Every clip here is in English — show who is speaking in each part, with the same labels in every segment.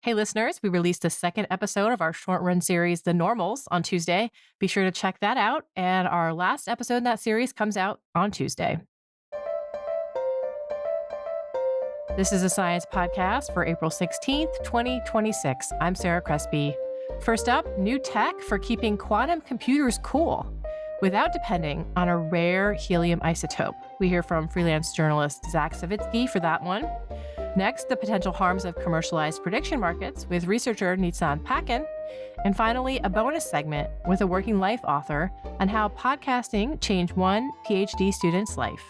Speaker 1: Hey, listeners, we released a second episode of our short run series, The Normals, on Tuesday. Be sure to check that out. And our last episode in that series comes out on Tuesday. This is a science podcast for April 16th, 2026. I'm Sarah Crespi. First up, new tech for keeping quantum computers cool without depending on a rare helium isotope. We hear from freelance journalist Zach Savitsky for that one. Next, the potential harms of commercialized prediction markets with researcher Nitzan Pakin. And finally, a bonus segment with a working life author on how podcasting changed one Ph.D. student's life.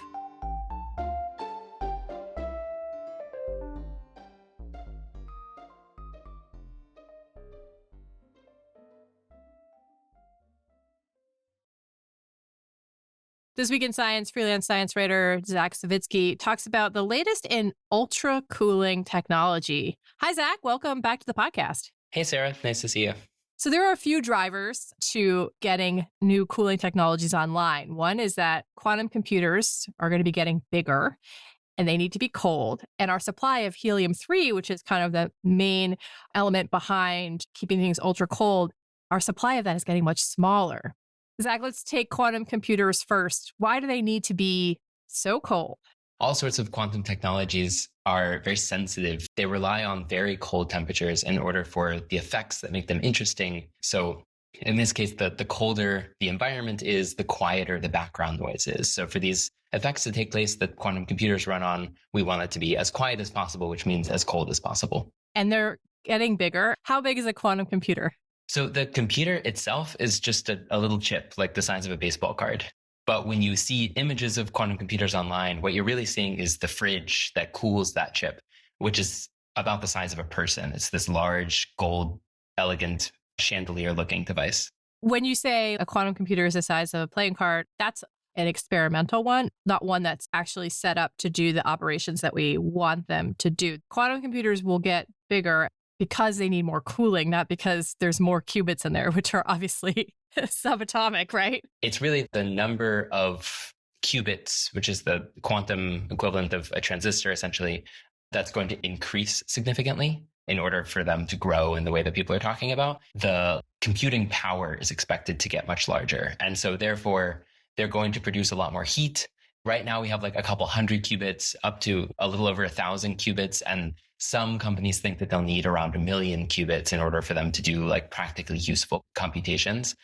Speaker 1: This Week in Science, freelance science writer Zach Savitsky talks about the latest in ultra cooling technology. Hi, Zach. Welcome back to the podcast.
Speaker 2: Hey, Sarah. Nice to see you.
Speaker 1: So there are a few drivers to getting new cooling technologies online. One is that quantum computers are going to be getting bigger and they need to be cold. And our supply of helium-3, which is kind of the main element behind keeping things ultra cold, our supply of that is getting much smaller. Zach, let's take quantum computers first. Why do they need to be so cold?
Speaker 2: All sorts of quantum technologies are very sensitive. They rely on very cold temperatures in order for the effects that make them interesting. So in this case, the colder the environment is, the quieter the background noise is. So for these effects to take place that quantum computers run on, we want it to be as quiet as possible, which means as cold as possible.
Speaker 1: And they're getting bigger. How big is a quantum computer?
Speaker 2: So the computer itself is just a little chip, like the size of a baseball card. But when you see images of quantum computers online, what you're really seeing is the fridge that cools that chip, which is about the size of a person. It's this large, gold, elegant, chandelier-looking device.
Speaker 1: When you say a quantum computer is the size of a playing card, that's an experimental one, not one that's actually set up to do the operations that we want them to do. Quantum computers will get bigger because they need more cooling, not because there's more qubits in there, which are obviously subatomic, right?
Speaker 2: It's really the number of qubits, which is the quantum equivalent of a transistor, essentially, that's going to increase significantly in order for them to grow in the way that people are talking about. The computing power is expected to get much larger. And so therefore, they're going to produce a lot more heat. Right now, we have like a couple hundred qubits up to a little over 1,000 qubits. And some companies think that they'll need around 1 million qubits in order for them to do like practically useful computations.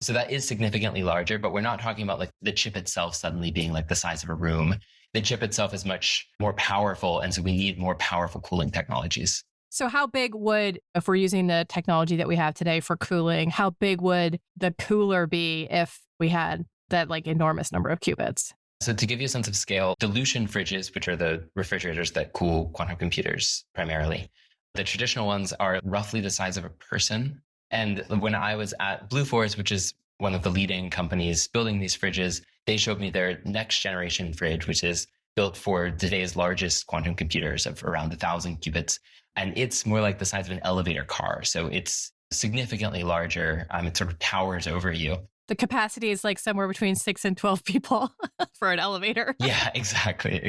Speaker 2: So that is significantly larger, but we're not talking about like the chip itself suddenly being like the size of a room. The chip itself is much more powerful. And so we need more powerful cooling technologies.
Speaker 1: So how big would, if we're using the technology that we have today for cooling, how big would the cooler be if we had that like enormous number of qubits?
Speaker 2: So to give you a sense of scale, dilution fridges, which are the refrigerators that cool quantum computers primarily, the traditional ones are roughly the size of a person. And when I was at Blue Forest, which is one of the leading companies building these fridges, they showed me their next generation fridge, which is built for today's largest quantum computers of around 1,000 qubits. And it's more like the size of an elevator car. So it's significantly larger. It sort of towers over you.
Speaker 1: The capacity is like somewhere between 6 and 12 people for an elevator.
Speaker 2: Yeah, exactly.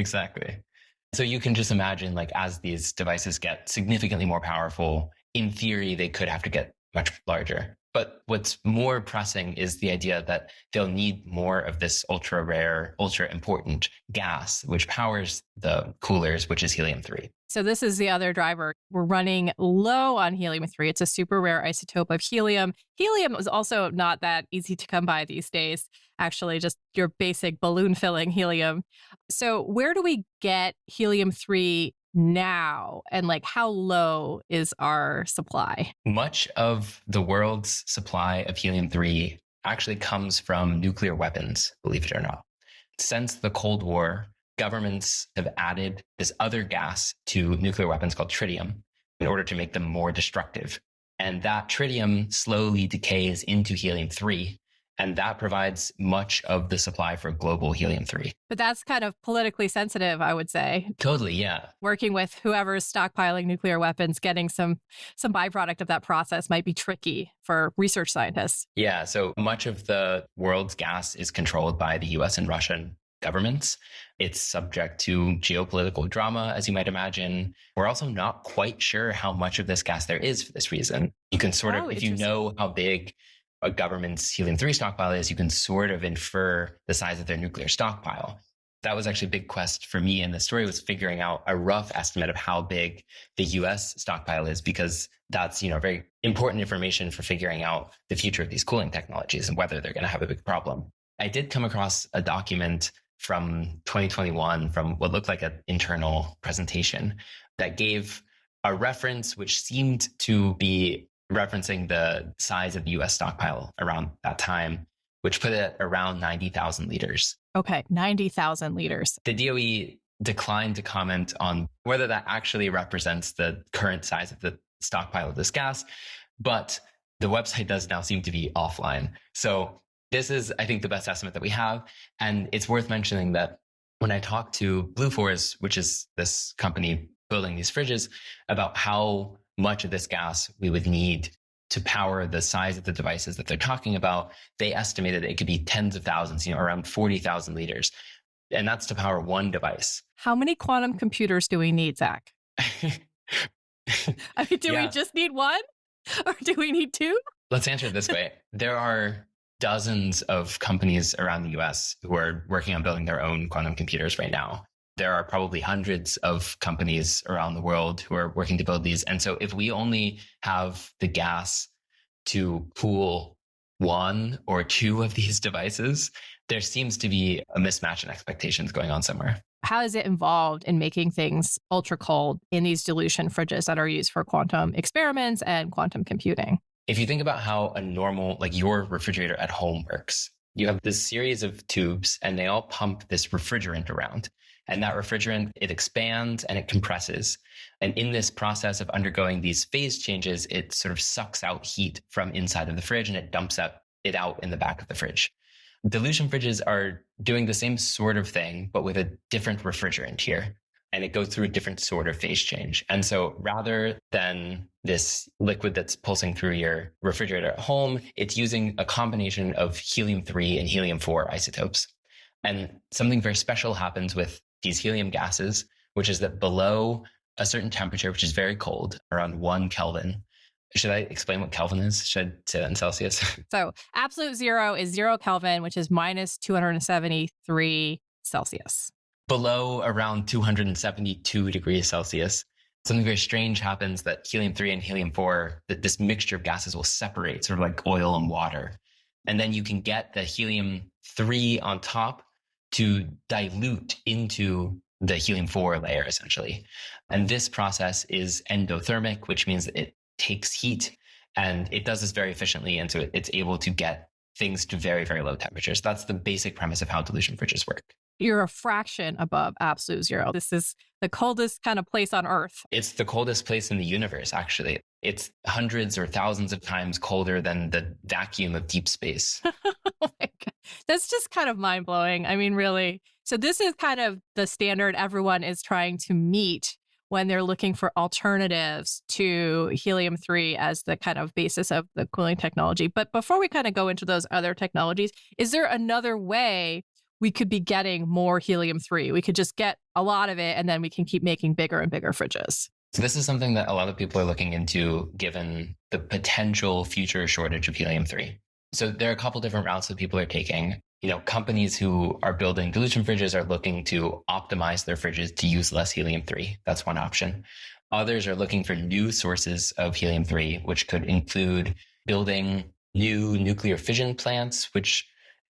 Speaker 2: So you can just imagine, like, as these devices get significantly more powerful, in theory, they could have to get much larger. But what's more pressing is the idea that they'll need more of this ultra rare, ultra important gas, which powers the coolers, which is helium-3.
Speaker 1: So this is the other driver. We're running low on helium-3. It's a super rare isotope of helium. Helium is also not that easy to come by these days. Actually, just your basic balloon filling helium. So where do we get helium-3 now? And like, how low is our supply?
Speaker 2: Much of the world's supply of helium-3 actually comes from nuclear weapons, believe it or not. Since the Cold War, governments have added this other gas to nuclear weapons called tritium in order to make them more destructive. And that tritium slowly decays into helium-3. And that provides much of the supply for global helium-3.
Speaker 1: But that's kind of politically sensitive, I would say.
Speaker 2: Totally, yeah.
Speaker 1: Working with whoever's stockpiling nuclear weapons, getting some byproduct of that process might be tricky for research scientists.
Speaker 2: Yeah, so much of the world's gas is controlled by the US and Russian governments. It's subject to geopolitical drama, as you might imagine. We're also not quite sure how much of this gas there is for this reason. You can sort of, if you know how big a government's helium-3 stockpile is, you can sort of infer the size of their nuclear stockpile. That was actually a big quest for me in the story, was figuring out a rough estimate of how big the US stockpile is, because that's, very important information for figuring out the future of these cooling technologies and whether they're going to have a big problem. I did come across a document from 2021 from what looked like an internal presentation that gave a reference which seemed to be referencing the size of the US stockpile around that time, which put it at around 90,000 liters.
Speaker 1: Okay, 90,000 liters.
Speaker 2: The DOE declined to comment on whether that actually represents the current size of the stockpile of this gas, but the website does now seem to be offline. So this is, I think, the best estimate that we have. And it's worth mentioning that when I talked to Blue Force, which is this company building these fridges, about how much of this gas we would need to power the size of the devices that they're talking about, they estimated it could be tens of thousands, around 40,000 liters. And that's to power one device.
Speaker 1: How many quantum computers do we need, Zach? Do we just need one? Or do we need two?
Speaker 2: Let's answer it this way. There are dozens of companies around the US who are working on building their own quantum computers right now. There are probably hundreds of companies around the world who are working to build these. And so if we only have the gas to cool one or two of these devices, there seems to be a mismatch in expectations going on somewhere.
Speaker 1: How is it involved in making things ultra cold in these dilution fridges that are used for quantum experiments and quantum computing?
Speaker 2: If you think about how a normal, like your refrigerator at home works, you have this series of tubes and they all pump this refrigerant around. And that refrigerant, it expands and it compresses. And in this process of undergoing these phase changes, it sort of sucks out heat from inside of the fridge and it dumps it out in the back of the fridge. Dilution fridges are doing the same sort of thing, but with a different refrigerant here. And it goes through a different sort of phase change. And so rather than this liquid that's pulsing through your refrigerator at home, it's using a combination of helium-3 and helium-4 isotopes. And something very special happens with these helium gases, which is that below a certain temperature, which is very cold, around 1 Kelvin. Should I explain what Kelvin is? Should I say that in Celsius?
Speaker 1: So absolute zero is 0 Kelvin, which is minus 273 Celsius.
Speaker 2: Below around 272 degrees Celsius, something very strange happens that helium-3 and helium-4, that this mixture of gases will separate, sort of like oil and water. And then you can get the helium-3 on top to dilute into the helium-4 layer, essentially. And this process is endothermic, which means that it takes heat and it does this very efficiently. And so it's able to get things to very, very low temperatures. That's the basic premise of how dilution fridges work.
Speaker 1: You're a fraction above absolute zero. This is the coldest kind of place on Earth.
Speaker 2: It's the coldest place in the universe, actually. It's hundreds or thousands of times colder than the vacuum of deep space.
Speaker 1: Oh my God. That's just kind of mind blowing. I mean, really. So this is kind of the standard everyone is trying to meet when they're looking for alternatives to helium-3 as the kind of basis of the cooling technology. But before we kind of go into those other technologies, is there another way we could be getting more helium-3? We could just get a lot of it and then we can keep making bigger and bigger fridges.
Speaker 2: So this is something that a lot of people are looking into given the potential future shortage of helium-3. So there are a couple different routes that people are taking. Companies who are building dilution fridges are looking to optimize their fridges to use less helium-3. That's one option. Others are looking for new sources of helium-3, which could include building new nuclear fission plants, which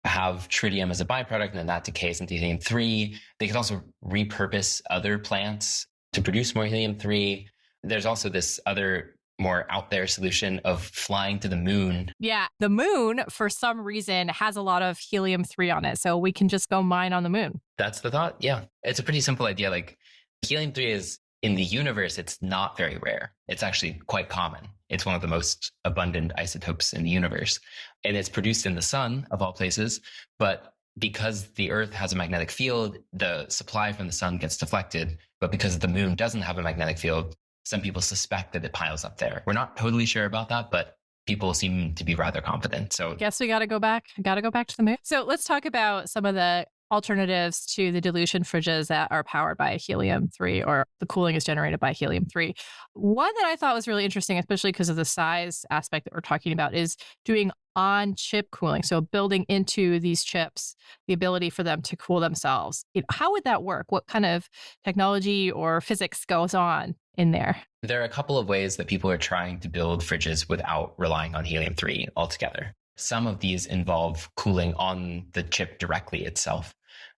Speaker 2: have tritium as a byproduct, and then that decays into helium-3. They could also repurpose other plants to produce more helium-3. There's also this other more out there solution of flying to the moon.
Speaker 1: Yeah, the moon, for some reason, has a lot of helium-3 on it. So we can just go mine on the moon.
Speaker 2: That's the thought. Yeah. It's a pretty simple idea. Like helium-3 is in the universe, it's not very rare. It's actually quite common. It's one of the most abundant isotopes in the universe. And it's produced in the sun, of all places. But because the Earth has a magnetic field, the supply from the sun gets deflected. But because the moon doesn't have a magnetic field, some people suspect that it piles up there. We're not totally sure about that, but people seem to be rather confident. So
Speaker 1: guess we got to go back. Got to go back to the moon. So let's talk about some of the alternatives to the dilution fridges that are powered by helium-3, or the cooling is generated by helium-3. One that I thought was really interesting, especially because of the size aspect that we're talking about, is doing on-chip cooling. So building into these chips the ability for them to cool themselves. How would that work? What kind of technology or physics goes on in there?
Speaker 2: There are a couple of ways that people are trying to build fridges without relying on helium-3 altogether. Some of these involve cooling on the chip directly itself.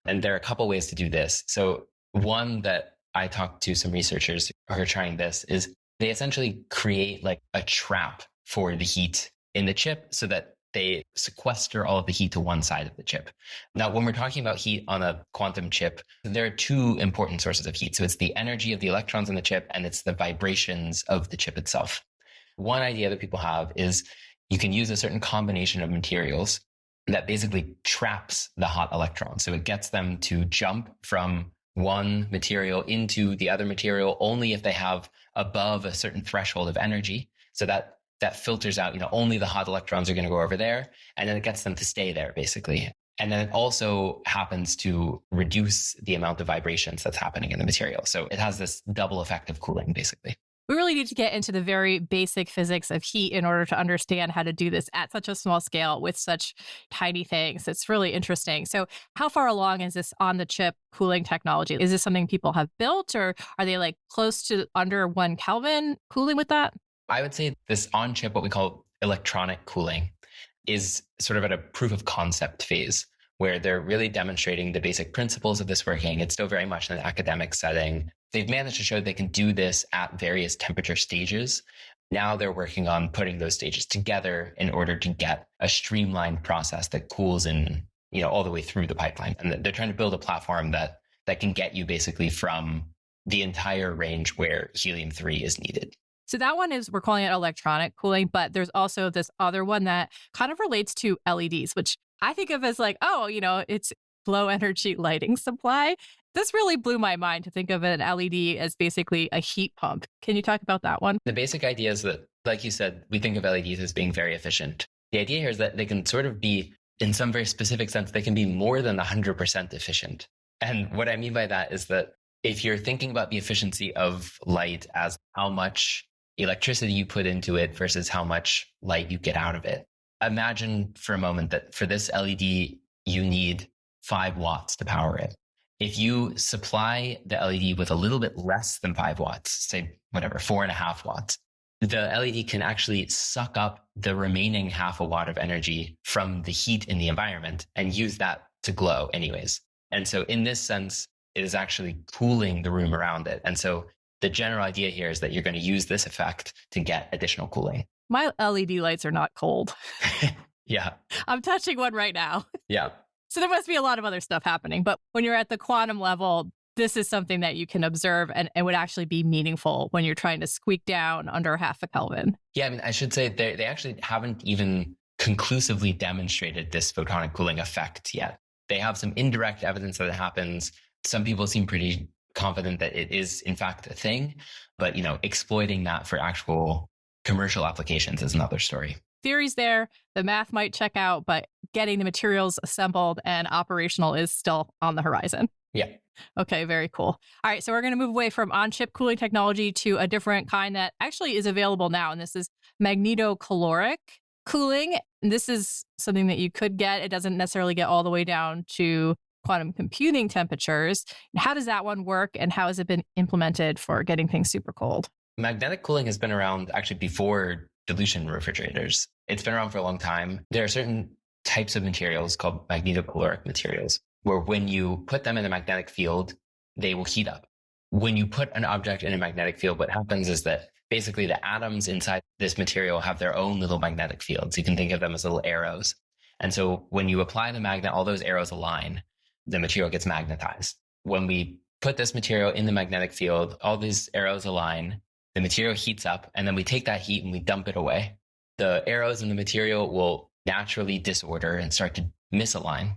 Speaker 2: And there are a couple ways to do this. So one that I talked to some researchers who are trying this is they essentially create like a trap for the heat in the chip so that they sequester all of the heat to one side of the chip. Now, when we're talking about heat on a quantum chip, there are two important sources of heat. So it's the energy of the electrons in the chip, and it's the vibrations of the chip itself. One idea that people have is you can use a certain combination of materials that basically traps the hot electrons. So it gets them to jump from one material into the other material only if they have above a certain threshold of energy. So that filters out, only the hot electrons are going to go over there. And then it gets them to stay there, basically. And then it also happens to reduce the amount of vibrations that's happening in the material. So it has this double effect of cooling, basically.
Speaker 1: We really need to get into the very basic physics of heat in order to understand how to do this at such a small scale with such tiny things. It's really interesting. So how far along is this on the chip cooling technology? Is this something people have built, or are they like close to under 1 Kelvin cooling with that?
Speaker 2: I would say this on-chip, what we call electronic cooling, is sort of at a proof of concept phase where they're really demonstrating the basic principles of this working. It's still very much in an academic setting. They've managed to show they can do this at various temperature stages. Now they're working on putting those stages together in order to get a streamlined process that cools in, all the way through the pipeline. And they're trying to build a platform that can get you basically from the entire range where helium-3 is needed.
Speaker 1: So that one we're calling it electronic cooling, but there's also this other one that kind of relates to LEDs, which I think of as like, it's low energy lighting supply. This really blew my mind to think of an LED as basically a heat pump. Can you talk about that one?
Speaker 2: The basic idea is that, like you said, we think of LEDs as being very efficient. The idea here is that they can sort of be, in some very specific sense, they can be more than 100% efficient. And what I mean by that is that if you're thinking about the efficiency of light as how much electricity you put into it versus how much light you get out of it, imagine for a moment that for this LED, you need 5 watts to power it. If you supply the LED with a little bit less than 5 watts, say 4.5 watts, the LED can actually suck up the remaining half a watt of energy from the heat in the environment and use that to glow anyways. And so in this sense, it is actually cooling the room around it. And so the general idea here is that you're going to use this effect to get additional cooling.
Speaker 1: My LED lights are not cold.
Speaker 2: Yeah.
Speaker 1: I'm touching one right now.
Speaker 2: Yeah.
Speaker 1: So there must be a lot of other stuff happening. But when you're at the quantum level, this is something that you can observe and would actually be meaningful when you're trying to squeak down under 0.5 Kelvin.
Speaker 2: Yeah, I should say they actually haven't even conclusively demonstrated this photonic cooling effect yet. They have some indirect evidence that it happens. Some people seem pretty confident that it is in fact a thing, but exploiting that for actual commercial applications is another story.
Speaker 1: Theory's there, the math might check out, but getting the materials assembled and operational is still on the horizon.
Speaker 2: Yeah.
Speaker 1: Okay, very cool. All right, so we're going to move away from on-chip cooling technology to a different kind that actually is available now, and this is magnetocaloric cooling. This is something that you could get. It doesn't necessarily get all the way down to quantum computing temperatures. How does that one work, and how has it been implemented for getting things super cold?
Speaker 2: Magnetic cooling has been around actually before dilution refrigerators. It's been around for a long time. There are certain types of materials called magnetocaloric materials, where when you put them in a magnetic field, they will heat up. When you put an object in a magnetic field, what happens is that basically the atoms inside this material have their own little magnetic fields. You can think of them as little arrows. And so when you apply the magnet, all those arrows align. The material gets magnetized. When we put this material in the magnetic field, all these arrows align, the material heats up, and then we take that heat and we dump it away. The arrows in the material will naturally disorder and start to misalign.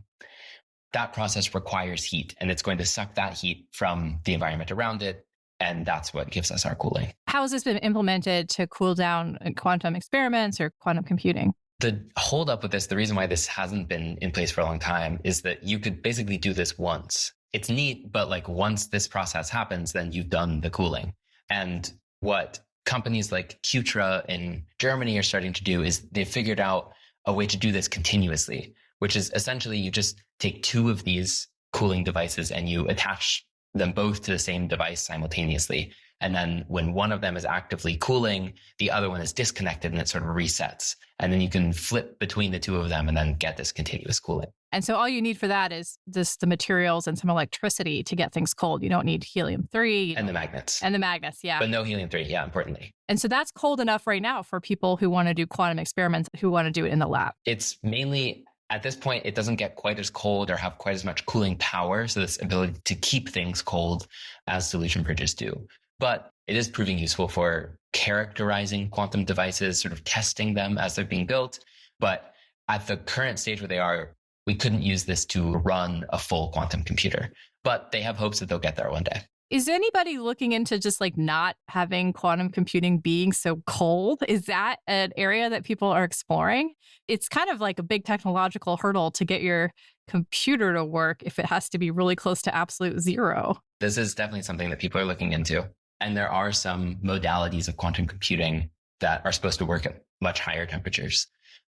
Speaker 2: That process requires heat, and it's going to suck that heat from the environment around it, and that's what gives us our cooling.
Speaker 1: How has this been implemented to cool down quantum experiments or quantum computing?
Speaker 2: The holdup with this, the reason why this hasn't been in place for a long time, is that you could basically do this once. It's neat, but like once this process happens, then you've done the cooling. And what companies like Qtra in Germany are starting to do is they've figured out a way to do this continuously, which is essentially you just take two of these cooling devices and you attach them both to the same device simultaneously. And then when one of them is actively cooling, the other one is disconnected and it sort of resets. And then you can flip between the two of them and then get this continuous cooling.
Speaker 1: And so all you need for that is just the materials and some electricity to get things cold. You don't need helium-3.
Speaker 2: And the magnets.
Speaker 1: And the magnets, yeah.
Speaker 2: But no helium-3, yeah, importantly.
Speaker 1: And so that's cold enough right now for people who want to do quantum experiments, who want to do it in the lab.
Speaker 2: It's mainly, at this point, it doesn't get quite as cold or have quite as much cooling power. So this ability to keep things cold as solution bridges do. But it is proving useful for characterizing quantum devices, sort of testing them as they're being built. But at the current stage where they are, we couldn't use this to run a full quantum computer. But they have hopes that they'll get there one day.
Speaker 1: Is anybody looking into just like not having quantum computing being so cold? Is that an area that people are exploring? It's kind of like a big technological hurdle to get your computer to work if it has to be really close to absolute zero.
Speaker 2: This is definitely something that people are looking into. And there are some modalities of quantum computing that are supposed to work at much higher temperatures.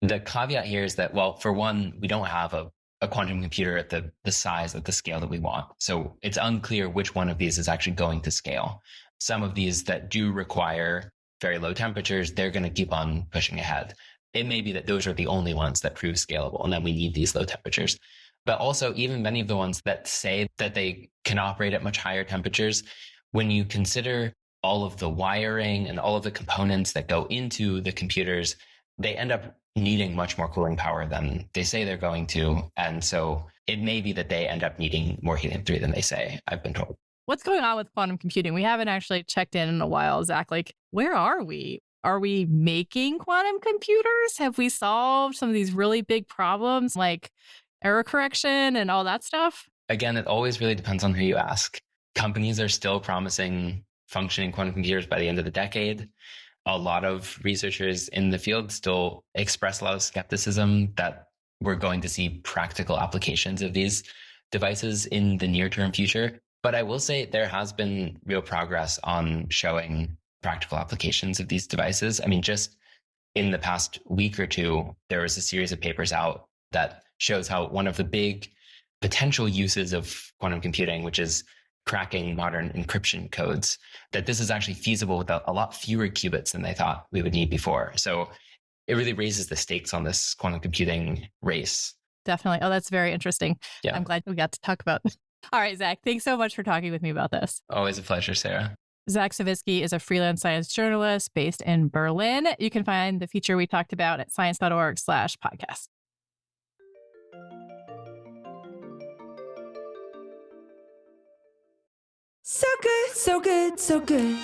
Speaker 2: The caveat here is that, well, for one, we don't have a quantum computer at the size, at the scale that we want. So it's unclear which one of these is actually going to scale. Some of these that do require very low temperatures, they're going to keep on pushing ahead. It may be that those are the only ones that prove scalable, and then we need these low temperatures. But also, even many of the ones that say that they can operate at much higher temperatures, when you consider all of the wiring and all of the components that go into the computers, they end up needing much more cooling power than they say they're going to. And so it may be that they end up needing more helium-3 than they say, I've been told.
Speaker 1: What's going on with quantum computing? We haven't actually checked in a while, Zach. Like, where are we? Are we making quantum computers? Have we solved some of these really big problems like error correction and all that stuff?
Speaker 2: Again, it always really depends on who you ask. Companies are still promising functioning quantum computers by the end of the decade. A lot of researchers in the field still express a lot of skepticism that we're going to see practical applications of these devices in the near-term future. But I will say there has been real progress on showing practical applications of these devices. I mean, just in the past week or two, there was a series of papers out that shows how one of the big potential uses of quantum computing, which is cracking modern encryption codes, that this is actually feasible with a lot fewer qubits than they thought we would need before. So it really raises the stakes on this quantum computing race.
Speaker 1: Definitely. Oh, that's very interesting.
Speaker 2: Yeah.
Speaker 1: I'm glad we got to talk about this. All right, Zach, thanks so much for talking with me about this.
Speaker 2: Always a pleasure, Sarah.
Speaker 1: Zach Savitsky is a freelance science journalist based in Berlin. You can find the feature we talked about at science.org/podcast.
Speaker 3: So good, so good, so good.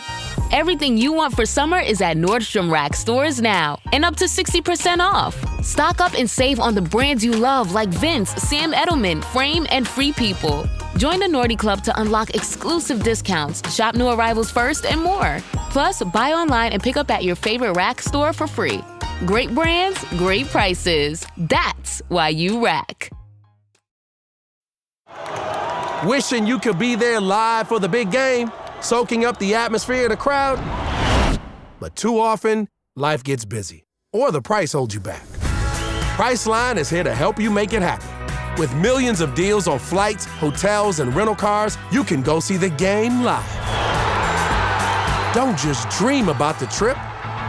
Speaker 4: Everything you want for summer is at Nordstrom Rack stores now, and up to 60% off. Stock up and save on the brands you love like Vince, Sam Edelman, Frame, and Free People. Join the Nordy Club to unlock exclusive discounts, shop new arrivals first, and more. Plus, buy online and pick up at your favorite Rack store for free. Great brands, great prices. That's why you Rack.
Speaker 5: Wishing you could be there live for the big game, soaking up the atmosphere of the crowd. But too often, life gets busy, or the price holds you back. Priceline is here to help you make it happen. With millions of deals on flights, hotels, and rental cars, you can go see the game live. Don't just dream about the trip,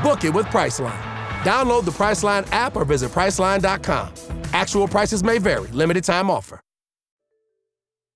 Speaker 5: book it with Priceline. Download the Priceline app or visit Priceline.com. Actual prices may vary. Limited time offer.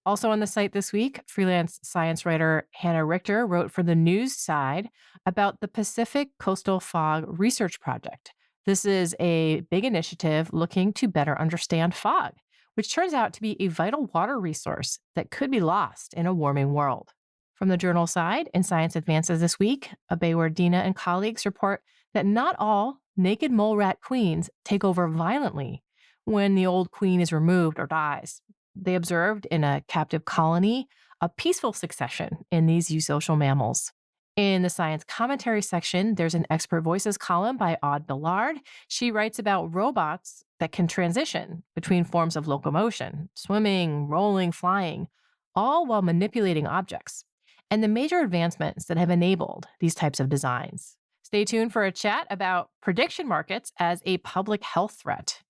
Speaker 1: Also on the site this week, freelance science writer Hannah Richter wrote for the news side about the Pacific Coastal Fog Research Project. This is a big initiative looking to better understand fog, which turns out to be a vital water resource that could be lost in a warming world. From the journal side, in Science Advances this week, Abewardena and colleagues report that not all naked mole rat queens take over violently when the old queen is removed or dies. They observed in a captive colony a peaceful succession in these eusocial mammals. In the science commentary section, there's an expert voices column by Aude Billard. She writes about robots that can transition between forms of locomotion, swimming, rolling, flying, all while manipulating objects, and the major advancements that have enabled these types of designs. Stay tuned for a chat about prediction markets as a public health threat.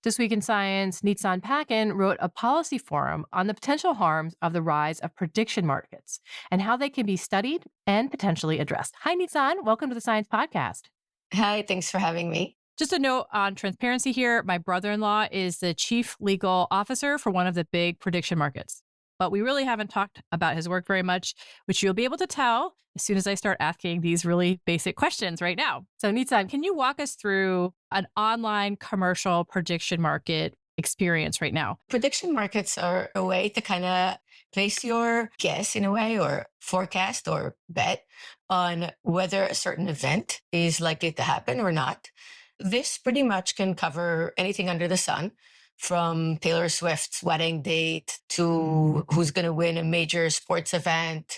Speaker 1: This Week in Science, Nitsan Pakin wrote a policy forum on the potential harms of the rise of prediction markets and how they can be studied and potentially addressed. Hi, Nitsan. Welcome to the Science Podcast.
Speaker 6: Hi, thanks for having me.
Speaker 1: Just a note on transparency here. My brother-in-law is the chief legal officer for one of the big prediction markets. But we really haven't talked about his work very much, which you'll be able to tell as soon as I start asking these really basic questions right now. So Nitsan, can you walk us through an online commercial prediction market experience right now?
Speaker 6: Prediction markets are a way to kind of place your guess in a way, or forecast or bet on whether a certain event is likely to happen or not. This pretty much can cover anything under the sun, from Taylor Swift's wedding date to who's going to win a major sports event,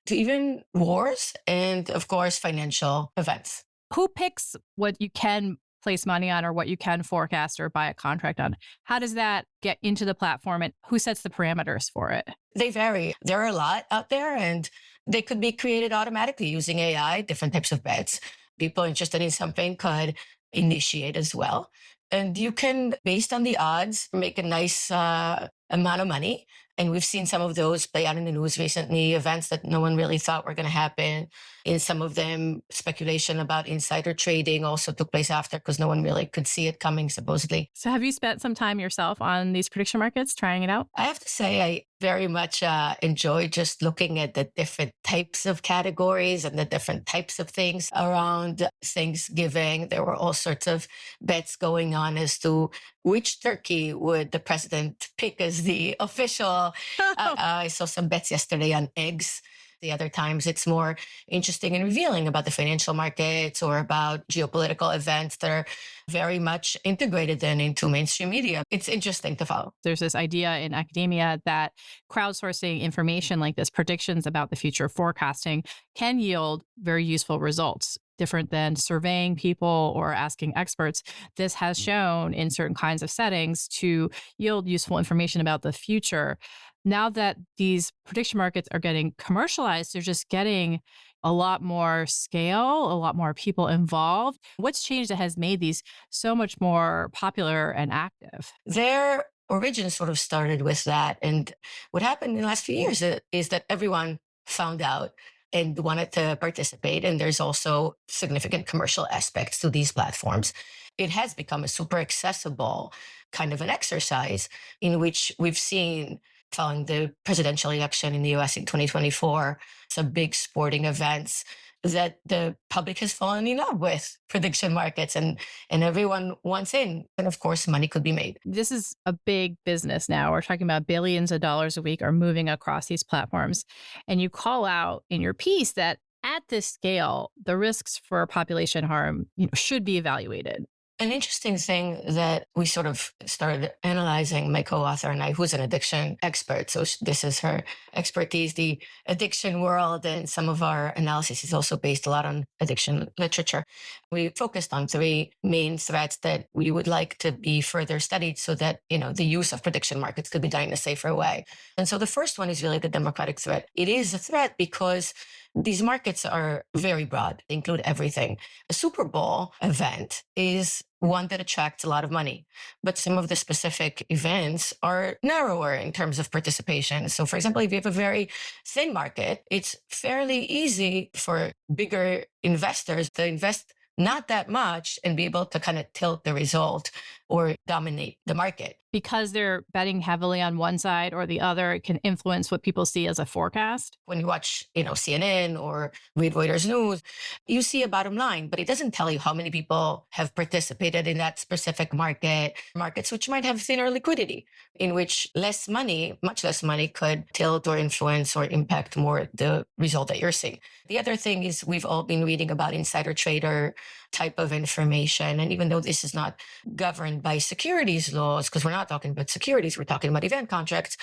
Speaker 6: to even wars and, of course, financial events.
Speaker 1: Who picks what you can place money on or what you can forecast or buy a contract on? How does that get into the platform, and who sets the parameters for it?
Speaker 6: They vary. There are a lot out there, and they could be created automatically using AI, different types of bets. People interested in something could initiate as well. And you can, based on the odds, make a nice amount of money. And we've seen some of those play out in the news recently, events that no one really thought were going to happen. In some of them, speculation about insider trading also took place after, because no one really could see it coming, supposedly.
Speaker 1: So have you spent some time yourself on these prediction markets, trying it out?
Speaker 6: I have to say, I very much enjoy just looking at the different types of categories and the different types of things around Thanksgiving. There were all sorts of bets going on as to which turkey would the president pick as the official. I saw some bets yesterday on eggs. The other times it's more interesting and revealing about the financial markets or about geopolitical events that are very much integrated then into mainstream media. It's interesting to follow.
Speaker 1: There's this idea in academia that crowdsourcing information like this, predictions about the future, forecasting, can yield very useful results. Different than surveying people or asking experts. This has shown in certain kinds of settings to yield useful information about the future. Now that these prediction markets are getting commercialized, they're just getting a lot more scale, a lot more people involved. What's changed that has made these so much more popular and active?
Speaker 6: Their origin sort of started with that. And what happened in the last few years is that everyone found out and wanted to participate. And there's also significant commercial aspects to these platforms. It has become a super accessible kind of an exercise in which we've seen, following the presidential election in the US in 2024, some big sporting events, that the public has fallen in love with prediction markets, and everyone wants in. And of course, money could be made.
Speaker 1: This is a big business now. We're talking about billions of dollars a week are moving across these platforms. And you call out in your piece that at this scale, the risks for population harm, should be evaluated.
Speaker 6: An interesting thing that we sort of started analyzing, my co-author and I, who's an addiction expert, so this is her expertise, the addiction world, and some of our analysis is also based a lot on addiction literature. We focused on three main threats that we would like to be further studied so that, the use of prediction markets could be done in a safer way. And so the first one is really the democratic threat. It is a threat because these markets are very broad. They include everything. A Super Bowl event is one that attracts a lot of money, but some of the specific events are narrower in terms of participation. So for example, if you have a very thin market, it's fairly easy for bigger investors to invest not that much and be able to kind of tilt the result or dominate the market.
Speaker 1: Because they're betting heavily on one side or the other, it can influence what people see as a forecast.
Speaker 6: When you watch, CNN or read Reuters News, you see a bottom line, but it doesn't tell you how many people have participated in that specific markets which might have thinner liquidity, in which much less money could tilt or influence or impact more the result that you're seeing. The other thing is we've all been reading about insider trader type of information. And even though this is not governed by securities laws, because we're not talking about securities, we're talking about event contracts,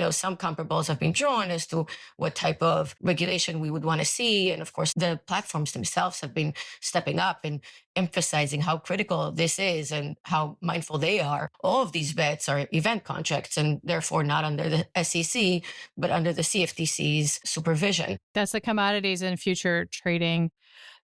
Speaker 6: some comparables have been drawn as to what type of regulation we would want to see. And of course, the platforms themselves have been stepping up and emphasizing how critical this is and how mindful they are. All of these bets are event contracts and therefore not under the SEC, but under the CFTC's supervision.
Speaker 1: That's the commodities and future trading.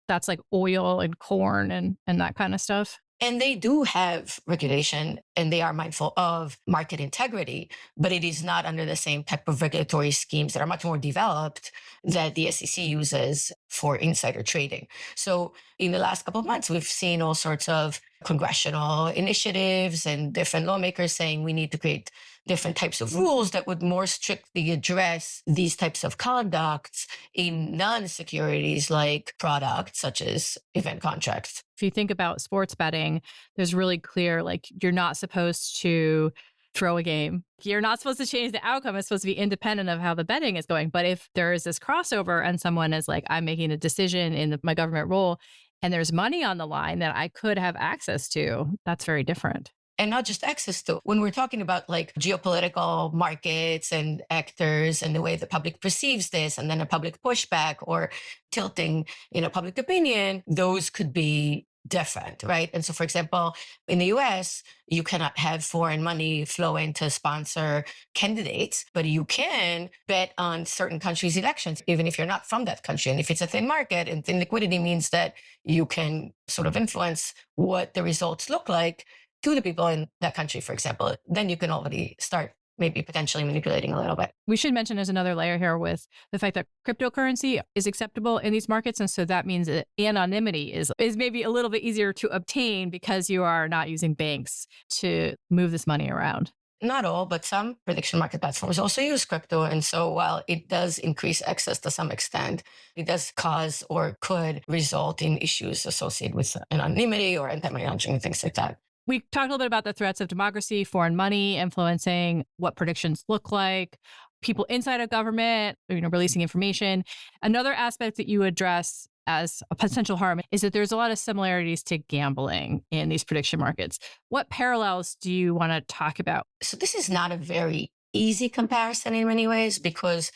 Speaker 1: That's like oil and corn and that kind of stuff.
Speaker 6: And they do have regulation and they are mindful of market integrity, but it is not under the same type of regulatory schemes that are much more developed that the SEC uses for insider trading. So in the last couple of months, we've seen all sorts of congressional initiatives and different lawmakers saying we need to create different types of rules that would more strictly address these types of conducts in non-securities like products such as event contracts.
Speaker 1: If you think about sports betting, there's really clear, like, you're not supposed to throw a game. You're not supposed to change the outcome. It's supposed to be independent of how the betting is going. But if there is this crossover and someone is like, I'm making a decision in my government role and there's money on the line that I could have access to, that's very different.
Speaker 6: And not just access to. When we're talking about like geopolitical markets and actors and the way the public perceives this, and then a public pushback or tilting, public opinion, those could be different, right? And so, for example, in the US, you cannot have foreign money flow in to sponsor candidates, but you can bet on certain countries' elections, even if you're not from that country. And if it's a thin market, and thin liquidity means that you can sort of influence what the results look like to the people in that country, for example, then you can already start maybe potentially manipulating a little bit.
Speaker 1: We should mention there's another layer here with the fact that cryptocurrency is acceptable in these markets. And so that means that anonymity is maybe a little bit easier to obtain because you are not using banks to move this money around.
Speaker 6: Not all, but some prediction market platforms also use crypto. And so while it does increase access to some extent, it does cause or could result in issues associated with anonymity or anti-money laundering and things like that.
Speaker 1: We talked a little bit about the threats of democracy, foreign money influencing what predictions look like, people inside of government, releasing information. Another aspect that you address as a potential harm is that there's a lot of similarities to gambling in these prediction markets. What parallels do you want to talk about?
Speaker 6: So this is not a very easy comparison in many ways because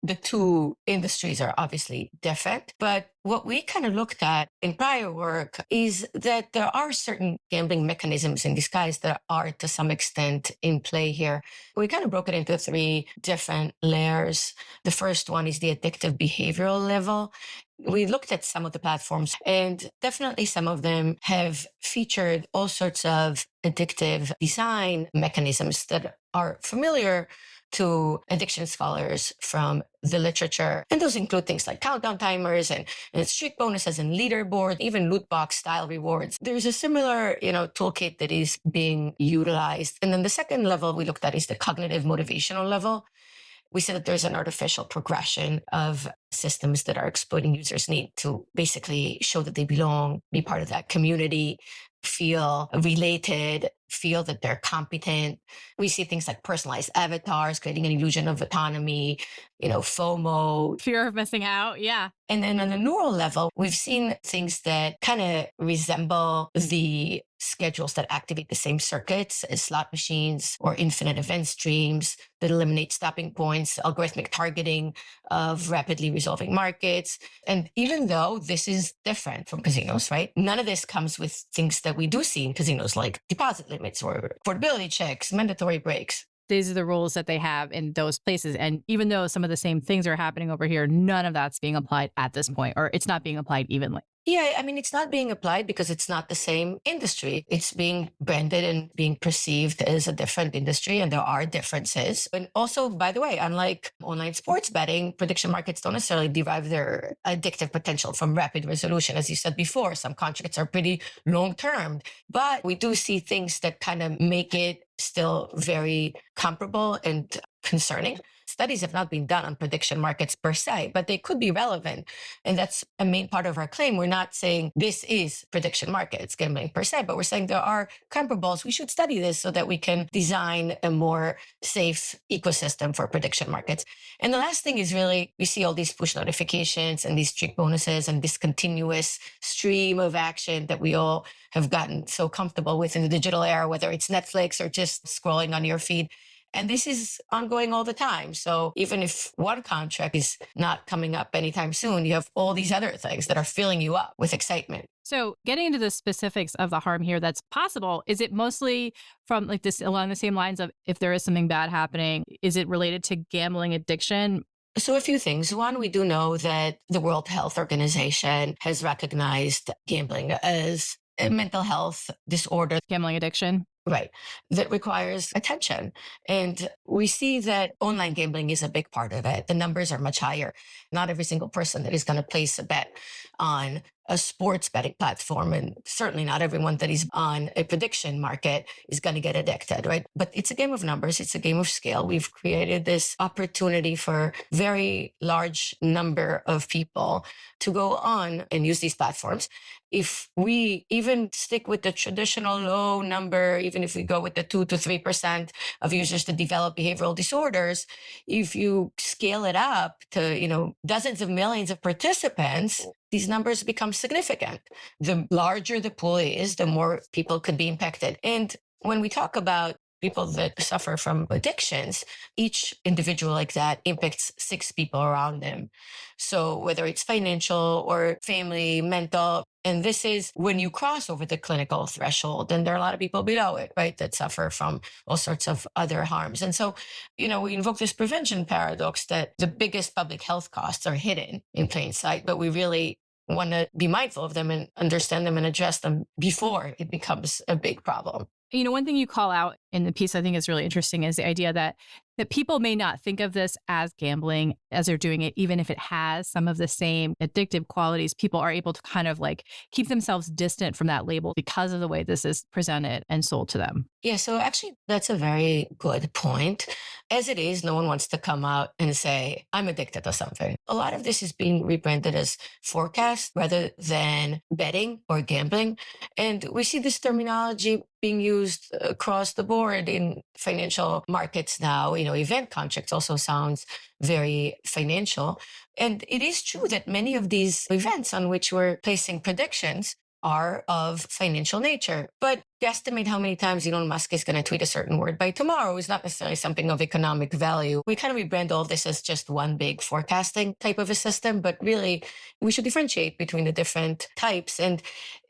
Speaker 6: the two industries are obviously different, but what we kind of looked at in prior work is that there are certain gambling mechanisms in disguise that are to some extent in play here. We kind of broke it into three different layers. The first one is the addictive behavioral level. We looked at some of the platforms and definitely some of them have featured all sorts of addictive design mechanisms that are familiar to addiction scholars from the literature. And those include things like countdown timers and streak bonuses and leaderboard, even loot box style rewards. There's a similar, toolkit that is being utilized. And then the second level we looked at is the cognitive motivational level. We said that there's an artificial progression of systems that are exploiting users' need to basically show that they belong, be part of that community, feel related, feel that they're competent. We see things like personalized avatars, creating an illusion of autonomy, FOMO.
Speaker 1: Fear of missing out, yeah.
Speaker 6: And then on a neural level, we've seen things that kind of resemble the schedules that activate the same circuits as slot machines or infinite event streams that eliminate stopping points, algorithmic targeting of rapidly resolving markets. And even though this is different from casinos, right? None of this comes with things that we do see in casinos like deposit limits or affordability checks, mandatory breaks.
Speaker 1: These are the rules that they have in those places. And even though some of the same things are happening over here, none of that's being applied at this point, or it's not being applied evenly.
Speaker 6: Yeah, I mean, it's not being applied because it's not the same industry. It's being branded and being perceived as a different industry, and there are differences. And also, by the way, unlike online sports betting, prediction markets don't necessarily derive their addictive potential from rapid resolution. As you said before, some contracts are pretty long-term, but we do see things that kind of make it still very comparable and concerning. Studies have not been done on prediction markets per se, but they could be relevant. And that's a main part of our claim. We're not saying this is prediction markets gambling per se, but we're saying there are comparables. We should study this so that we can design a more safe ecosystem for prediction markets. And the last thing is really, we see all these push notifications and these trick bonuses and this continuous stream of action that we all have gotten so comfortable with in the digital era, whether it's Netflix or just scrolling on your feed. And this is ongoing all the time. So even if one contract is not coming up anytime soon, you have all these other things that are filling you up with excitement.
Speaker 1: So getting into the specifics of the harm here that's possible, is it mostly from like this along the same lines of if there is something bad happening, is it related to gambling addiction?
Speaker 6: So a few things. One, we do know that the World Health Organization has recognized gambling as a mental health disorder.
Speaker 1: Gambling addiction?
Speaker 6: Right. That requires attention. And we see that online gambling is a big part of it. The numbers are much higher. Not every single person that is going to place a bet on a sports betting platform, and certainly not everyone that is on a prediction market is going to get addicted, right? But it's a game of numbers. It's a game of scale. We've created this opportunity for very large number of people to go on and use these platforms. If we even stick with the traditional low number, even if we go with the 2 to 3% of users that develop behavioral disorders, if you scale it up to, dozens of millions of participants, these numbers become significant. The larger the pool is, the more people could be impacted. And when we talk about people that suffer from addictions, each individual like that impacts 6 people around them. So whether it's financial or family, mental, and this is when you cross over the clinical threshold, and there are a lot of people below it, right, that suffer from all sorts of other harms. And so, we invoke this prevention paradox that the biggest public health costs are hidden in plain sight, but we really want to be mindful of them and understand them and address them before it becomes a big problem.
Speaker 1: One thing you call out in the piece I think is really interesting is the idea that people may not think of this as gambling as they're doing it, even if it has some of the same addictive qualities. People are able to kind of like keep themselves distant from that label because of the way this is presented and sold to them.
Speaker 6: Yeah, so actually, that's a very good point. As it is, no one wants to come out and say, I'm addicted to something. A lot of this is being rebranded as forecast rather than betting or gambling. And we see this terminology being used across the board in financial markets now. Event contracts also sounds very financial. And it is true that many of these events on which we're placing predictions are of financial nature. But guesstimate how many times Elon Musk is going to tweet a certain word by tomorrow is not necessarily something of economic value. We kind of rebrand all this as just one big forecasting type of a system, but really we should differentiate between the different types. And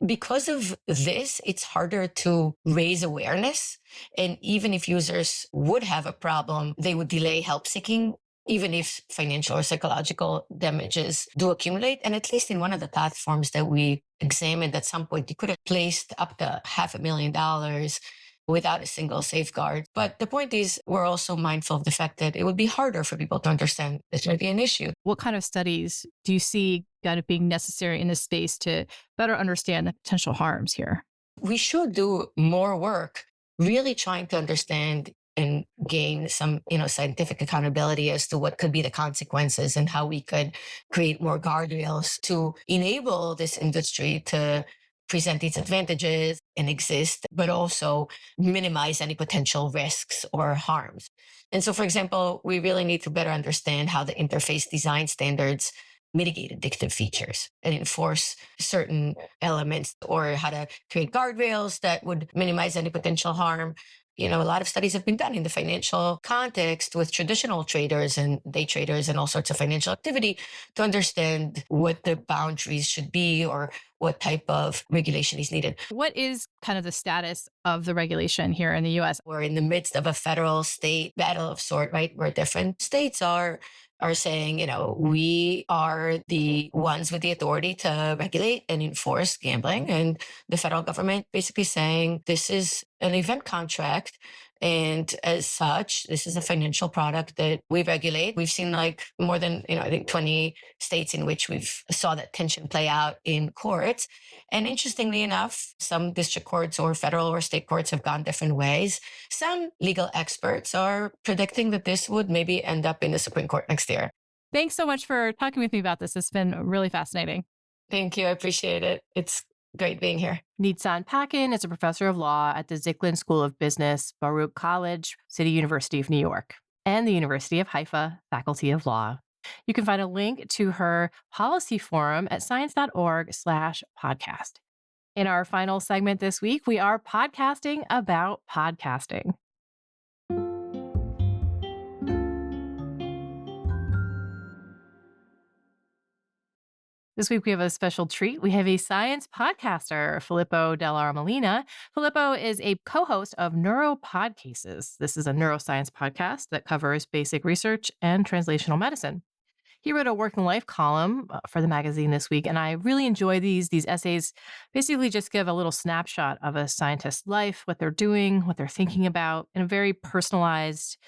Speaker 6: because of this, it's harder to raise awareness. And even if users would have a problem, they would delay help seeking, even if financial or psychological damages do accumulate. And at least in one of the platforms that we examined, at some point, you could have placed up to $500,000 without a single safeguard. But the point is, we're also mindful of the fact that it would be harder for people to understand this might be an issue.
Speaker 1: What kind of studies do you see kind of being necessary in this space to better understand the potential harms here?
Speaker 6: We should do more work really trying to understand and gain some, scientific accountability as to what could be the consequences and how we could create more guardrails to enable this industry to present its advantages and exist, but also minimize any potential risks or harms. And so, for example, we really need to better understand how the interface design standards mitigate addictive features and enforce certain elements, or how to create guardrails that would minimize any potential harm. A lot of studies have been done in the financial context with traditional traders and day traders and all sorts of financial activity to understand what the boundaries should be or what type of regulation is needed.
Speaker 1: What is kind of the status of the regulation here in the U.S.?
Speaker 6: We're in the midst of a federal state battle of sort, right? Where different states are saying, we are the ones with the authority to regulate and enforce gambling. And the federal government basically saying this is an event contract And as such, this is a financial product that we regulate. We've seen like more than, I think 20 states in which we've saw that tension play out in courts. And interestingly enough, some district courts or federal or state courts have gone different ways. Some legal experts are predicting that this would maybe end up in the Supreme Court next year.
Speaker 1: Thanks so much for talking with me about this. It's been really fascinating.
Speaker 6: Thank you. I appreciate it. It's great being here.
Speaker 1: Nitzan Pakin is a professor of law at the Zicklin School of Business, Baruch College, City University of New York, and the University of Haifa Faculty of Law. You can find a link to her policy forum at science.org/podcast. In our final segment this week, we are podcasting about podcasting. This week, we have a special treat. We have a science podcaster, Filippo Dall'Armellina. Filippo is a co-host of Neuropodcases. This is a neuroscience podcast that covers basic research and translational medicine. He wrote a working life column for the magazine this week, and I really enjoy these. These essays basically just give a little snapshot of a scientist's life, what they're doing, what they're thinking about in a very personalized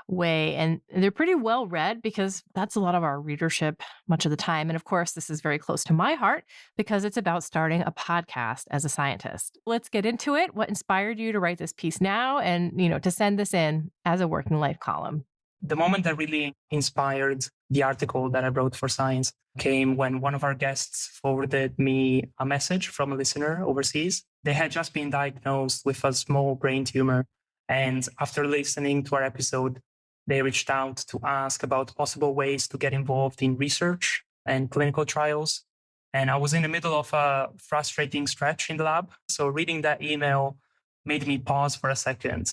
Speaker 1: way. And they're pretty well read because that's a lot of our readership much of the time. And of course, this is very close to my heart because it's about starting a podcast as a scientist. Let's get into it. What inspired you to write this piece now and, to send this in as a working life column?
Speaker 7: The moment that really inspired the article that I wrote for Science came when one of our guests forwarded me a message from a listener overseas. They had just been diagnosed with a small brain tumor. And after listening to our episode, they reached out to ask about possible ways to get involved in research and clinical trials. And I was in the middle of a frustrating stretch in the lab. So reading that email made me pause for a second.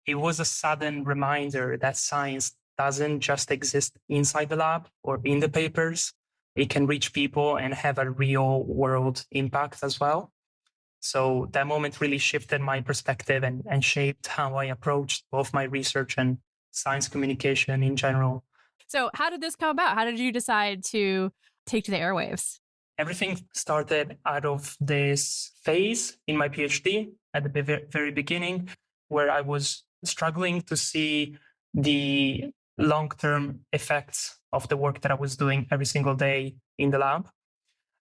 Speaker 7: It was a sudden reminder that science doesn't just exist inside the lab or in the papers. It can reach people and have a real world impact as well. So that moment really shifted my perspective and shaped how I approached both my research and science communication in general.
Speaker 1: So how did this come about? How did you decide to take to the airwaves?
Speaker 7: Everything started out of this phase in my PhD at the very beginning, where I was struggling to see the long-term effects of the work that I was doing every single day in the lab.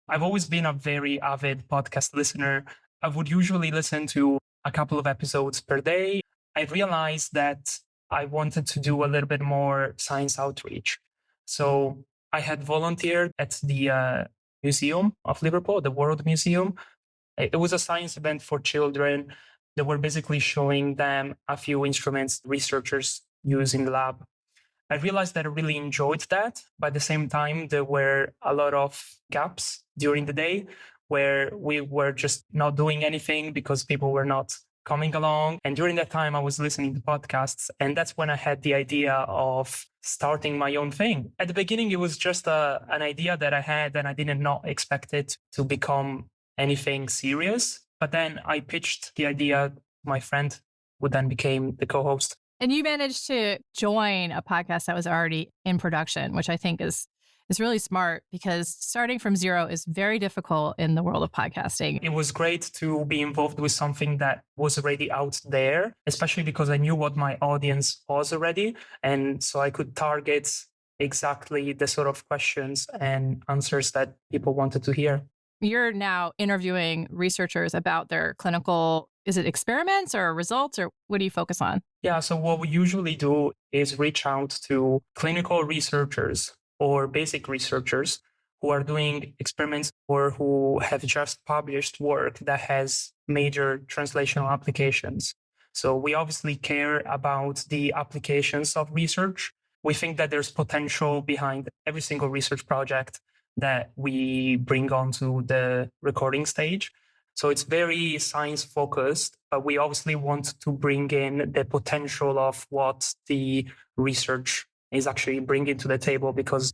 Speaker 7: I've always been a very avid podcast listener. I would usually listen to a couple of episodes per day. I realized that I wanted to do a little bit more science outreach. So I had volunteered at the Museum of Liverpool, the World Museum. It was a science event for children. They were basically showing them a few instruments researchers use in the lab. I realized that I really enjoyed that. But at the same time, there were a lot of gaps during the day where we were just not doing anything because people were not coming along. And during that time, I was listening to podcasts. And that's when I had the idea of starting my own thing. At the beginning, it was just an idea that I had, and I did not expect it to become anything serious. But then I pitched the idea to my friend, who then became the co-host.
Speaker 1: And you managed to join a podcast that was already in production, which I think is really smart because starting from zero is very difficult in the world of podcasting.
Speaker 7: It was great to be involved with something that was already out there, especially because I knew what my audience was already. And so I could target exactly the sort of questions and answers that people wanted to hear.
Speaker 1: You're now interviewing researchers about their clinical, is it experiments or results, or what do you focus on?
Speaker 7: Yeah, so what we usually do is reach out to clinical researchers or basic researchers who are doing experiments or who have just published work that has major translational applications. So we obviously care about the applications of research. We think that there's potential behind every single research project that we bring onto the recording stage. So it's very science focused, but we obviously want to bring in the potential of what the research is actually bringing to the table. Because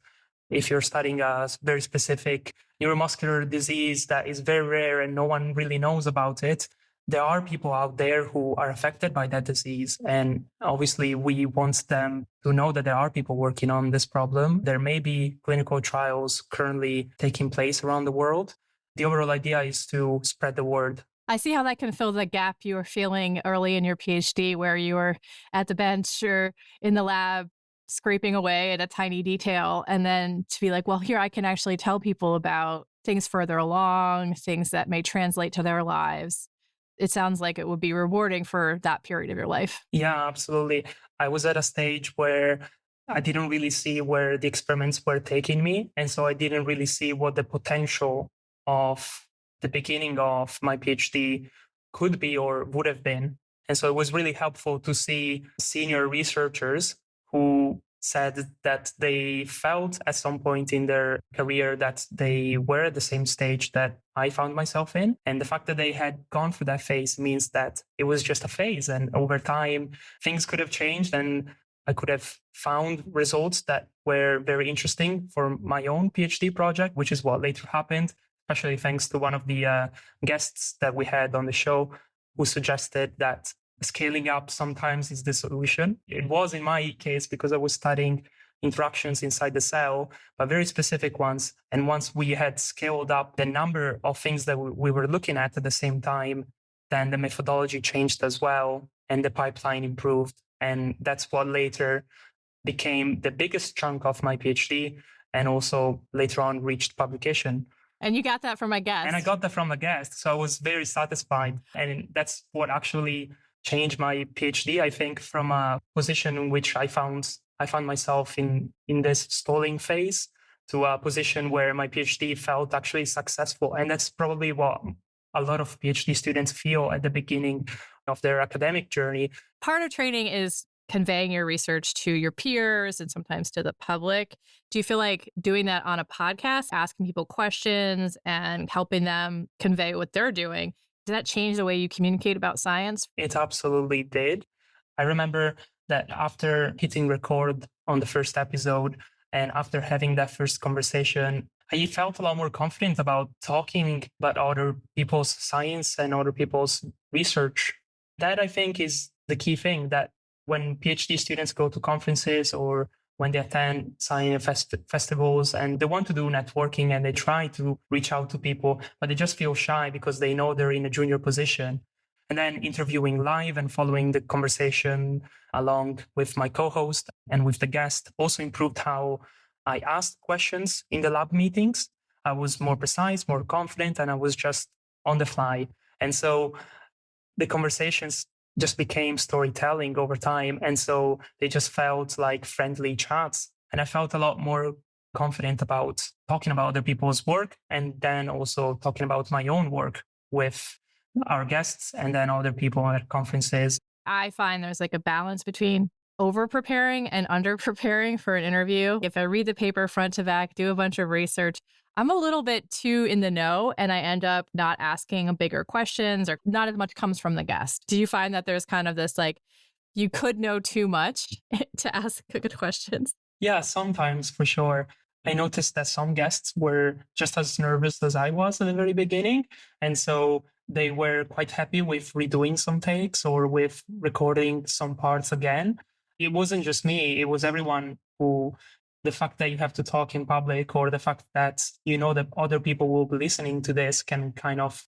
Speaker 7: if you're studying a very specific neuromuscular disease that is very rare and no one really knows about it, there are people out there who are affected by that disease. And obviously, we want them to know that there are people working on this problem. There may be clinical trials currently taking place around the world. The overall idea is to spread the word
Speaker 1: I see how that can fill the gap you were feeling early in your PhD, where you were at the bench or in the lab scraping away at a tiny detail. And then to be like, well, here I can actually tell people about things further along, things that may translate to their lives. It sounds like it would be rewarding for that period of your life.
Speaker 7: Yeah, absolutely. I was at a stage where I didn't really see where the experiments were taking me. And so I didn't really see what the potential of the beginning of my PhD could be or would have been. And so it was really helpful to see senior researchers who said that they felt at some point in their career that they were at the same stage that I found myself in. And the fact that they had gone through that phase means that it was just a phase. And over time, things could have changed and I could have found results that were very interesting for my own PhD project, which is what later happened, especially thanks to one of the guests that we had on the show who suggested that scaling up sometimes is the solution. It was in my case because I was studying interactions inside the cell, but very specific ones. And once we had scaled up the number of things that we were looking at the same time, then the methodology changed as well and the pipeline improved. And that's what later became the biggest chunk of my PhD and also later on reached publication.
Speaker 1: And you got that from a guest.
Speaker 7: And I got that from a guest. So I was very satisfied. And that's what actually changed my PhD, I think, from a position in which I found myself in this stalling phase to a position where my PhD felt actually successful. And that's probably what a lot of PhD students feel at the beginning of their academic journey.
Speaker 1: Part of training is conveying your research to your peers and sometimes to the public. Do you feel like doing that on a podcast, asking people questions and helping them convey what they're doing, did that change the way you communicate about science?
Speaker 7: It absolutely did. I remember that after hitting record on the first episode and after having that first conversation, I felt a lot more confident about talking about other people's science and other people's research. That, I think, is the key thing, that when PhD students go to conferences or when they attend science festivals and they want to do networking and they try to reach out to people, but they just feel shy because they know they're in a junior position. And then interviewing live and following the conversation along with my co-host and with the guest also improved how I asked questions in the lab meetings. I was more precise, more confident, and I was just on the fly. And so the conversations just became storytelling over time. And so they just felt like friendly chats. And I felt a lot more confident about talking about other people's work and then also talking about my own work with our guests and then other people at conferences.
Speaker 1: I find there's like a balance between over preparing and under preparing for an interview. If I read the paper front to back, do a bunch of research, I'm a little bit too in the know and I end up not asking bigger questions or not as much comes from the guest. Do you find that there's kind of this like, you could know too much to ask good questions?
Speaker 7: Yeah, sometimes for sure. I noticed that some guests were just as nervous as I was at the very beginning. And so they were quite happy with redoing some takes or with recording some parts again. It wasn't just me, it was everyone who, the fact that you have to talk in public or the fact that you know that other people will be listening to this can kind of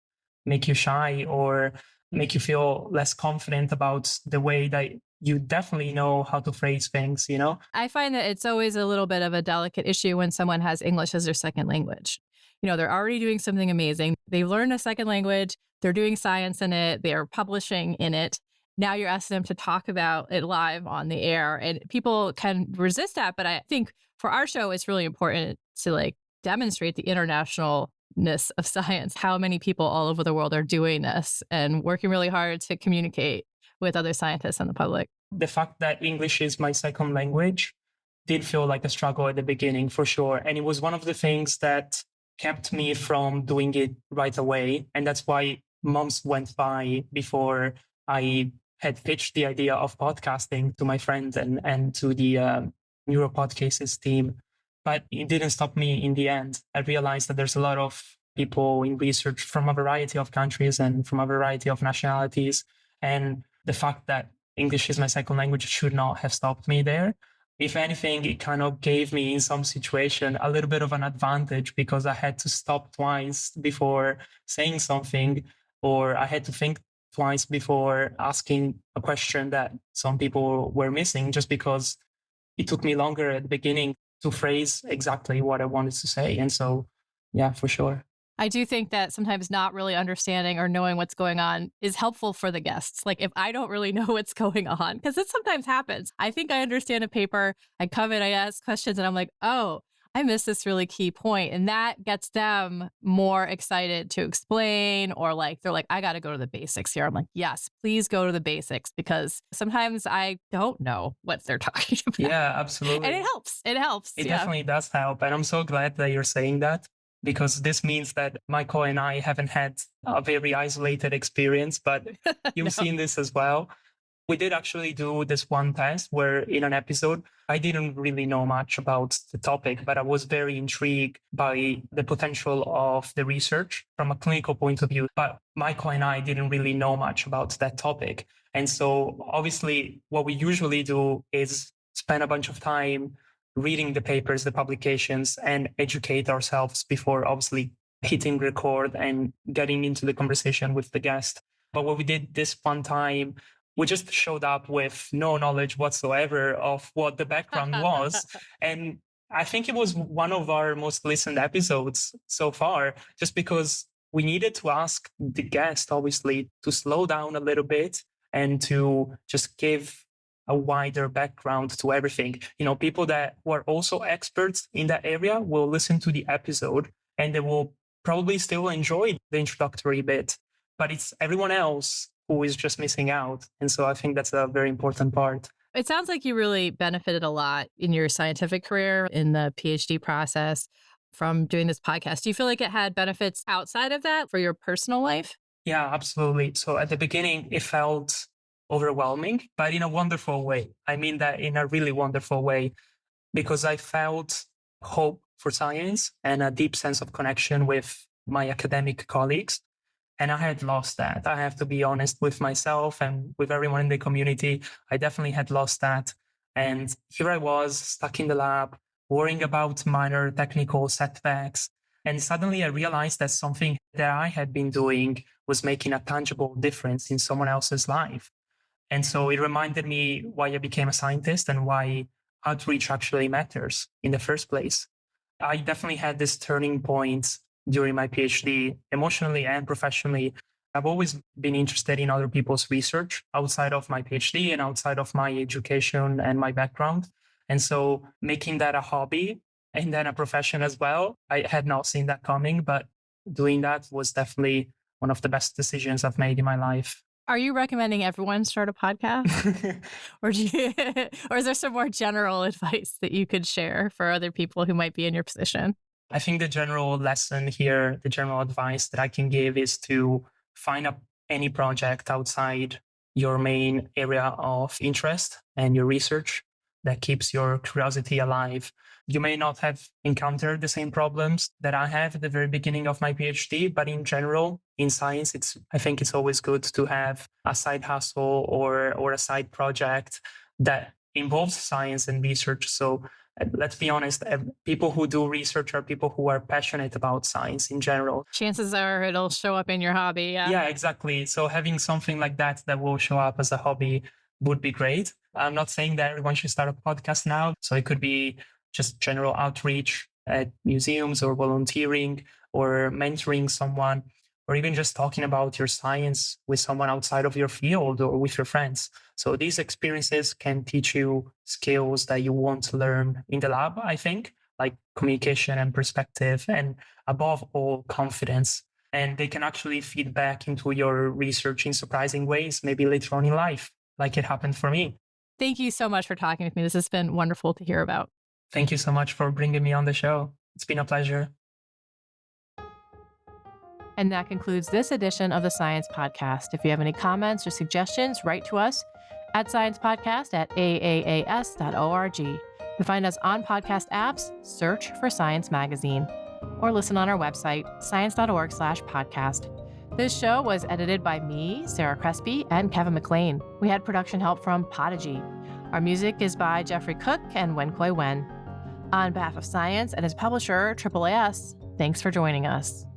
Speaker 7: make you shy or make you feel less confident about the way that you definitely know how to phrase things, you know?
Speaker 1: I find that it's always a little bit of a delicate issue when someone has English as their second language. You know, they're already doing something amazing. They've learned a second language. They're doing science in it. They're publishing in it. Now you're asking them to talk about it live on the air, and people can resist that. But I think for our show, it's really important to like demonstrate the internationalness of science, how many people all over the world are doing this and working really hard to communicate with other scientists and the public.
Speaker 7: The fact that English is my second language did feel like a struggle at the beginning, for sure. And it was one of the things that kept me from doing it right away. And that's why months went by before I had pitched the idea of podcasting to my friends and to the Neuropodcasts team. But it didn't stop me in the end. I realized that there's a lot of people in research from a variety of countries and from a variety of nationalities. And the fact that English is my second language should not have stopped me there. If anything, it kind of gave me in some situation a little bit of an advantage because I had to stop twice before saying something or I had to think twice before asking a question that some people were missing, just because it took me longer at the beginning to phrase exactly what I wanted to say. And so, yeah, for sure.
Speaker 1: I do think that sometimes not really understanding or knowing what's going on is helpful for the guests. Like if I don't really know what's going on, because it sometimes happens. I think I understand a paper, I come in, I ask questions, and I'm like, oh, I missed this really key point. And that gets them more excited to explain, or like, they're like, I got to go to the basics here. I'm like, yes, please go to the basics, because sometimes I don't know what they're talking about.
Speaker 7: Yeah, absolutely.
Speaker 1: And it helps. It helps.
Speaker 7: It definitely does help. And I'm so glad that you're saying that, because this means that Michael and I haven't had a very isolated experience, but you've seen this as well. We did actually do this one test where in an episode, I didn't really know much about the topic, but I was very intrigued by the potential of the research from a clinical point of view. But Michael and I didn't really know much about that topic. And so obviously what we usually do is spend a bunch of time reading the papers, the publications, and educate ourselves before obviously hitting record and getting into the conversation with the guest. But what we did this one time, we just showed up with no knowledge whatsoever of what the background was. And I think it was one of our most listened episodes so far, just because we needed to ask the guest, obviously, to slow down a little bit and to just give a wider background to everything. You know, people that were also experts in that area will listen to the episode and they will probably still enjoy the introductory bit, but it's everyone else who is just missing out. And so I think that's a very important part.
Speaker 1: It sounds like you really benefited a lot in your scientific career, in the PhD process, from doing this podcast. Do you feel like it had benefits outside of that for your personal life?
Speaker 7: Yeah, absolutely. So at the beginning, it felt overwhelming, but in a wonderful way. I mean that in a really wonderful way, because I felt hope for science and a deep sense of connection with my academic colleagues. And I had lost that. I have to be honest with myself and with everyone in the community. I definitely had lost that. And here I was stuck in the lab, worrying about minor technical setbacks. And suddenly I realized that something that I had been doing was making a tangible difference in someone else's life. And so it reminded me why I became a scientist and why outreach actually matters in the first place. I definitely had this turning point during my PhD, emotionally and professionally. I've always been interested in other people's research outside of my PhD and outside of my education and my background. And so making that a hobby and then a profession as well, I had not seen that coming, but doing that was definitely one of the best decisions I've made in my life.
Speaker 1: Are you recommending everyone start a podcast? or is there some more general advice that you could share for other people who might be in your position?
Speaker 7: I think the general lesson here, the general advice that I can give is to find any project outside your main area of interest and your research that keeps your curiosity alive. You may not have encountered the same problems that I have at the very beginning of my PhD, but in general, in science, I think it's always good to have a side hustle or a side project that involves science and research. So let's be honest, people who do research are people who are passionate about science in general.
Speaker 1: Chances are it'll show up in your hobby.
Speaker 7: Yeah, exactly. So having something like that will show up as a hobby would be great. I'm not saying that everyone should start a podcast now. So it could be just general outreach at museums or volunteering or mentoring someone, or even just talking about your science with someone outside of your field or with your friends. So these experiences can teach you skills that you won't learn in the lab, I think, like communication and perspective, and above all, confidence. And they can actually feed back into your research in surprising ways, maybe later on in life, like it happened for me.
Speaker 1: Thank you so much for talking with me. This has been wonderful to hear about.
Speaker 7: Thank you so much for bringing me on the show. It's been a pleasure.
Speaker 1: And that concludes this edition of the Science Podcast. If you have any comments or suggestions, write to us at sciencepodcast@aaas.org. You can find us on podcast apps, search for Science Magazine, or listen on our website, science.org/podcast. This show was edited by me, Sarah Crespi, and Kevin McLean. We had production help from Podigy. Our music is by Jeffrey Cook and Wenkoi Wen. On behalf of Science and its publisher, AAAS, thanks for joining us.